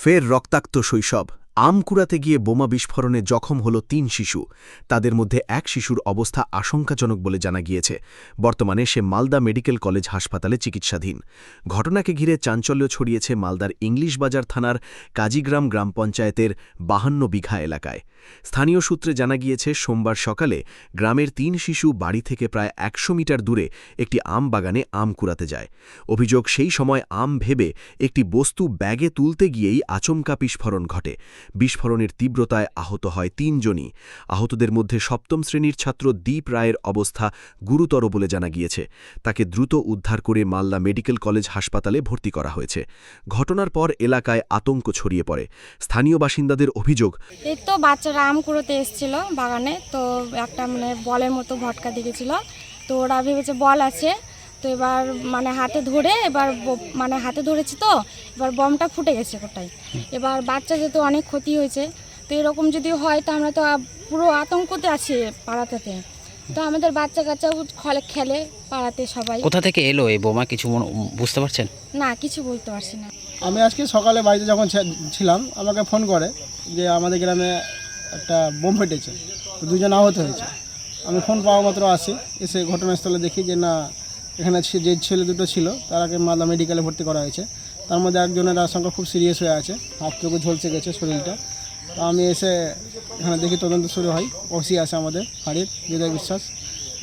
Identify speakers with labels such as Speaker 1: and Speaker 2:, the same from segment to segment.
Speaker 1: ফের রক্তাক্ত শৈশব। আম কুড়াতে গিয়ে বোমা বিস্ফোরণে জখম হল ৩ শিশু। তাদের মধ্যে এক শিশুর অবস্থা আশঙ্কাজনক বলে জানা গিয়েছে। বর্তমানে সে মালদা মেডিকেল কলেজ হাসপাতালে চিকিৎসাধীন। ঘটনাকে ঘিরে চাঞ্চল্য ছড়িয়েছে মালদার ইংলিশ বাজার থানার কাজীগ্রাম গ্রাম পঞ্চায়েতের ৫২ বিঘা এলাকায়। স্থানীয় সূত্রে জানা গিয়েছে, সোমবার সকালে গ্রামের ৩ শিশু বাড়ি থেকে প্রায় ১০০ মিটার দূরে একটি আম বাগানে আম কুড়াতে যায়। অভিযোগ, সেই সময় আম ভেবে একটি বস্তু ব্যাগে তুলতে গিয়েই আচমকা বিস্ফোরণ ঘটে। বিস্ফোরণের তীব্রতায় আহত হয় ৩ জনই। আহতদের মধ্যে সপ্তম শ্রেণীর ছাত্র দীপ রায়ের অবস্থা গুরুতর বলে জানা গিয়েছে। তাকে দ্রুত উদ্ধার করে মালদা মেডিকেল কলেজ হাসপাতালে ভর্তি করা হয়েছে। ঘটনার পর এলাকায় আতঙ্ক ছড়িয়ে পড়ে। স্থানীয় বাসিন্দাদের অভিযোগ,
Speaker 2: এই তো বাচ্চারা আম কুড়োতে এসেছিল বাগানে, তো একটা বলের মতো ভটকা দিয়েছিল, তো ওরা ভেবেছে বল আছে, তো এবার হাতে ধরে হাতে ধরেছি, তো এবার বমটা ফুটে গেছে কোটাই। এবার বাচ্চা যেহেতু অনেক ক্ষতি হয়েছে, তো এরকম যদি হয় তো আমরা তো পুরো আতঙ্কতে আছি পাড়াতে। তো আমাদের বাচ্চা কাচ্চাও খেলে পাড়াতে সবাই।
Speaker 3: কোথা থেকে এলো এই বোমা, কিছু বুঝতে পারছেন?
Speaker 2: না, কিছু বলতে পারছি না।
Speaker 4: আমি আজকে সকালে বাড়িতে যখন ছিলাম, আমাকে ফোন করে যে আমাদের গ্রামে একটা বোম ফেটেছে, তো 2 জন আহত হয়েছে। আমি ফোন পাওয়া মাত্র আসি, এসে ঘটনাস্থলে দেখি যে না, এখানে যে ছেলে দুটো ছিল তারাকে মালদা মেডিকেলে ভর্তি করা হয়েছে। তার মধ্যে একজনের আশঙ্কা খুব সিরিয়াস হয়ে আছে, হাত থেকে ঝলসে গেছে শরীরটা। তো আমি এসে এখানে দেখি, তদন্ত শুরু হয়। ওসি আছে আমাদের হাড়ির, হৃদয় বিশ্বাস,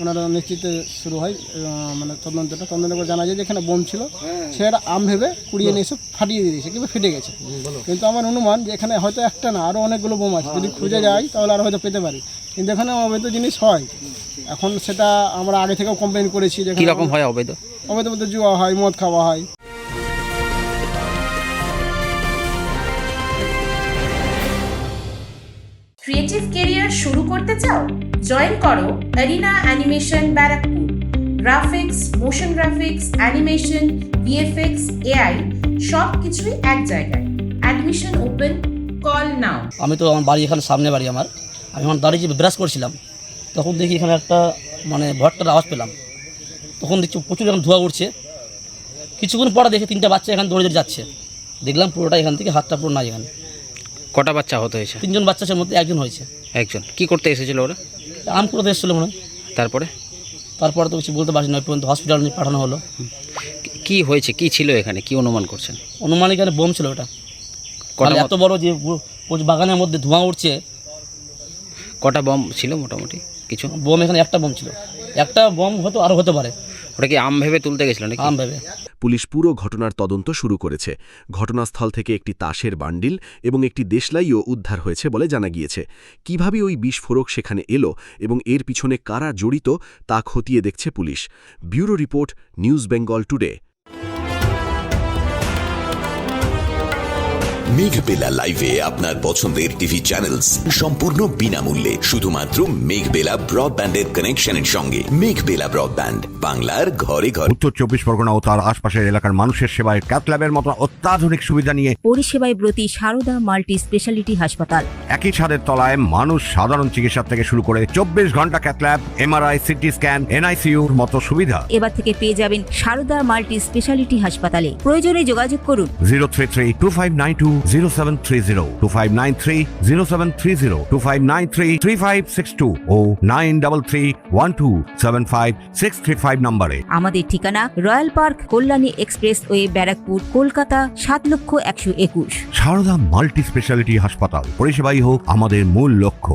Speaker 4: ওনারা নেতৃত্বে শুরু হয় তদন্ত করে জানা যায় যে এখানে বোম ছিল। সেটা আম ভেবে কুড়িয়ে নিয়ে এসে ফাটিয়ে দিয়েছে কিংবা ফেটে গেছে। কিন্তু আমার অনুমান যে এখানে হয়তো একটা না, আরও অনেকগুলো বোম আছে। যদি খুঁজে যাই তাহলে আরও হয়তো পেতে পারি। কিন্তু এখানে অবৈধ জিনিস হয়, এখন সেটা আমরা আগে থেকেও কমপ্লেন করেছি। যে
Speaker 3: কীরকম হয় অবৈধ?
Speaker 4: অবৈধ বলতে জুয়া হয়, মদ খাওয়া হয়।
Speaker 5: ক্রিয়েটিভ ক্যারিয়ার শুরু করতে চাও? জয়েন করো arena animation Barrackpore. Graphics, motion graphics, animation, VFX, AI সব কিছুই এক জায়গায়। Admission open, call now.
Speaker 6: আমি তো আমার বাড়ি এখানে সামনে বাড়ি আমার। আমি আমার দাঁড়িয়ে ব্রাশ করছিলাম, তখন দেখি এখানে একটা ভট্টার আওয়াজ পেলাম। তখন দেখছি প্রচুর এখন ধোঁয়া উঠছে। কিছুক্ষণ পরে দেখে 3টা বাচ্চা এখানে দৌড়ে দৌড়ে যাচ্ছে। দেখলাম পুরোটা এখান থেকে, হাতটা পুরো নাই এখানে।
Speaker 3: কটা বাচ্চা আহত হয়েছে?
Speaker 6: 3 জন বাচ্চার মধ্যে একজন হয়েছে।
Speaker 3: একজন কি করতে এসেছিল ওরা?
Speaker 6: আম কুড়োতে এসেছিলো মনে হয়।
Speaker 3: তারপরে
Speaker 6: তো কিছু বলতে পারছি না, পর্যন্ত হসপিটাল নিয়ে পাঠানো হলো।
Speaker 3: কি হয়েছে, কি ছিল এখানে, কি অনুমান করছেন?
Speaker 6: অনুমান এখানে বোম ছিল। ওটা এত বড় যে বাগানের মধ্যে ধোঁয়া উঠছে।
Speaker 3: কটা বম ছিল মোটামুটি? কিছু
Speaker 6: বোম এখানে একটা বোম ছিল। একটা বোম হয়তো আরও হতে পারে।
Speaker 3: ওটা কি আম ভেবে তুলতে গেছিল নাকি?
Speaker 6: আম ভেবে।
Speaker 1: পুলিশ পুরো ঘটনার তদন্ত শুরু করেছে। ঘটনাস্থল থেকে একটি তাসের বান্ডিল এবং একটি দেশলাইও উদ্ধার হয়েছে বলে জানা গিয়েছে। কিভাবে ওই বিস্ফোরক সেখানে এলো এবং এর পিছনে কারা জড়িত তা খতিয়ে দেখছে police. Bureau report, news Bengal today.
Speaker 7: Meghbela লাইভে আপনার পছন্দের টিভি চ্যানেলস সম্পূর্ণ বিনামূল্যে, শুধুমাত্র মেঘবেলা ব্রডব্যান্ডের কানেকশনের সঙ্গে। মেঘবেলা ব্রডব্যান্ড, বাংলার ঘরে ঘরে।
Speaker 8: উত্তর 24 পরগনা ও তার আশপাশের এলাকার মানুষের সেবায় ক্যাথল্যাবের মতো অত্যাধুনিক সুবিধা নিয়ে
Speaker 9: পরিষেবায় ব্রতী সারদা মাল্টি স্পেশালিটি হাসপাতাল।
Speaker 8: একই ছাদের তলায় মানুষ সাধারণ চিকিৎসা থেকে শুরু করে 24 ঘন্টা ক্যাথল্যাব, এমআরআই, সিটি স্ক্যান, এনআইসিইউর মতো সুবিধা
Speaker 9: এবার থেকে পেয়ে যাবেন সারদা মাল্টি স্পেশালিটি হাসপাতালে। প্রয়োজনে যোগাযোগ করুন
Speaker 8: 033-2592-0730, 2593-0730, 2593-3562 ও 9331275635 নম্বরে।
Speaker 9: আমাদের ঠিকানা royal park, Kalyani expressway, Barrackpore, Kolkata ৭,১২১।
Speaker 8: সারদা মাল্টি স্পেশালিটি হাসপাতাল, পরিষেবাই হোক আমাদের মূল লক্ষ্য।